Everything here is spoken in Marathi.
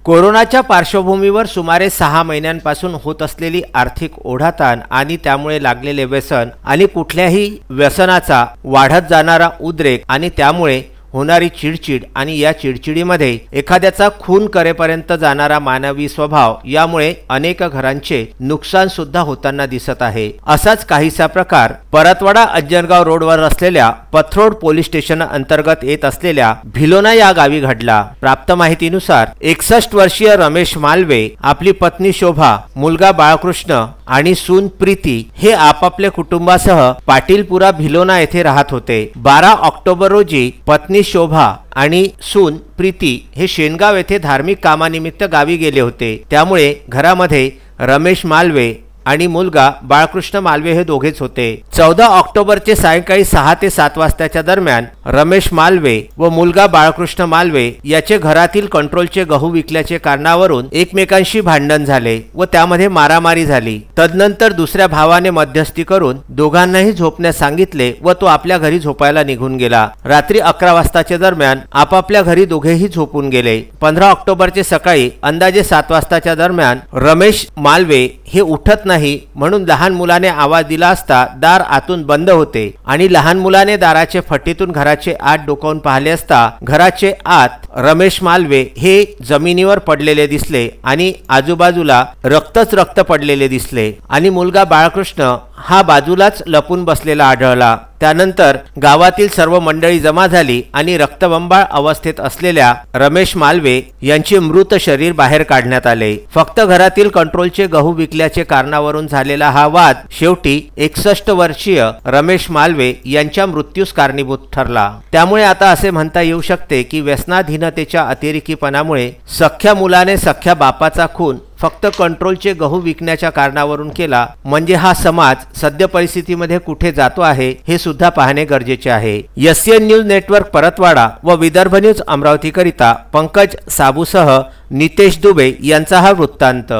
कोरोनाच्या पार्श्वभूमीवर सुमारे 6 महिन्यांपासून होत असलेली आर्थिक ओढाताण आणि त्यामुळे लागलेले व्यसन आणि कुठल्याही व्यसनाचा वाढत जाणारा उद्रेक आणि त्यामुळे होणारी चिडचिड आणि या चिडचिडीमध्ये एखाद्याचा खून करेपर्यंत जाणारा मानवी स्वभाव यामुळे अनेक घरांचे नुकसान सुद्धा होताना दिसत आहे। असाच काहीसा प्रकार परतवाडा अंजनगाव रोडवर असलेल्या पथरोड पोलीस स्टेशन अंतर्गत येत असलेल्या भिलोना या गावी घडला। प्राप्त माहितीनुसार 61 वर्षीय रमेश मालवे, आपली पत्नी शोभा, मुलगा बाळकृष्ण आणि सून प्रीती हे आपापल्या कुटुंबासह पाटीलपुरा भिलोना येथे राहत होते। 12 ऑक्टोबर रोजी पत्नी शोभा आणि सून प्रीती हे शेनगाव येथे धार्मिक कामानिमित्त गावी गेले होते। त्यामुळे घरामध्ये रमेश मालवे आणि मुलगा बाळकृष्ण मालवे हे दोघेच होते। 14 ऑक्टोबरचे सायंकाळी 6 ते 7 वाजताच्या दरम्यान रमेश मालवे व मुलगा बाळकृष्ण मालवे याचे घरातील कंट्रोलचे गहू विकल्याचे कारणावरून एकमेकांशी भांडण झाले व त्यामध्ये मारामारी झाली। तदनंतर दुसऱ्या भावाने मध्यस्थी करून दोघांनाही झोपण्यास सांगितले व तो आपल्या घरी झोपायला निघून गेला। रात्री 11 वाजताच्या दरम्यान आपापल्या घरी दोघेही झोपून गेले। 15 ऑक्टोबरचे सकाळी अंदाजे 7 वाजताच्या दरम्यान रमेश मालवे हे उठत नाही म्हणून लहान मुलाने आवाज दिला असता दार आतून बंद होते आणि लहान मुलाने दाराचे फटीतून घराचे आत डोकावून पाहिले असता घराचे आत रमेश मालवे हे जमिनीवर पडलेले दिसले आणि आजूबाजूला रक्त पडलेले दिसले आणि मुलगा बाळकृष्ण हा बाजूलाच लपून बसलेला आढळला। त्यानंतर गावातील सर्व मंडळी जमा झाली आणि रक्तबंबाळ अवस्थेत असलेल्या रमेश मालवे यांचे मृत शरीर बाहेर काढण्यात आले। फक्त घरातील कंट्रोलचे गहू विकल्याचे कारणावरून झालेला हा वाद शेवटी 61 वर्षीय रमेश मालवे यांच्या मृत्यूस कारणीभूत ठरला। त्यामुळे आता असे म्हणता येऊ शकते की व्यसनाधीनतेच्या अतिरेकीपणामुळे सख्या मुलाने सख्या बापाचा खून फक्त कंट्रोलचे गहू विकण्याच्या कारणावरून केला म्हणजे हा समाज सद्य परिस्थितीमध्ये कुठे जातो आहे हे सुद्धा पाहणे गरजेचे आहे। एसएन न्यूज नेटवर्क परतवाडा व विदर्भ न्यूज अमरावती करिता पंकज साबूसह नितेश दुबे यांचा हा वृत्तांत।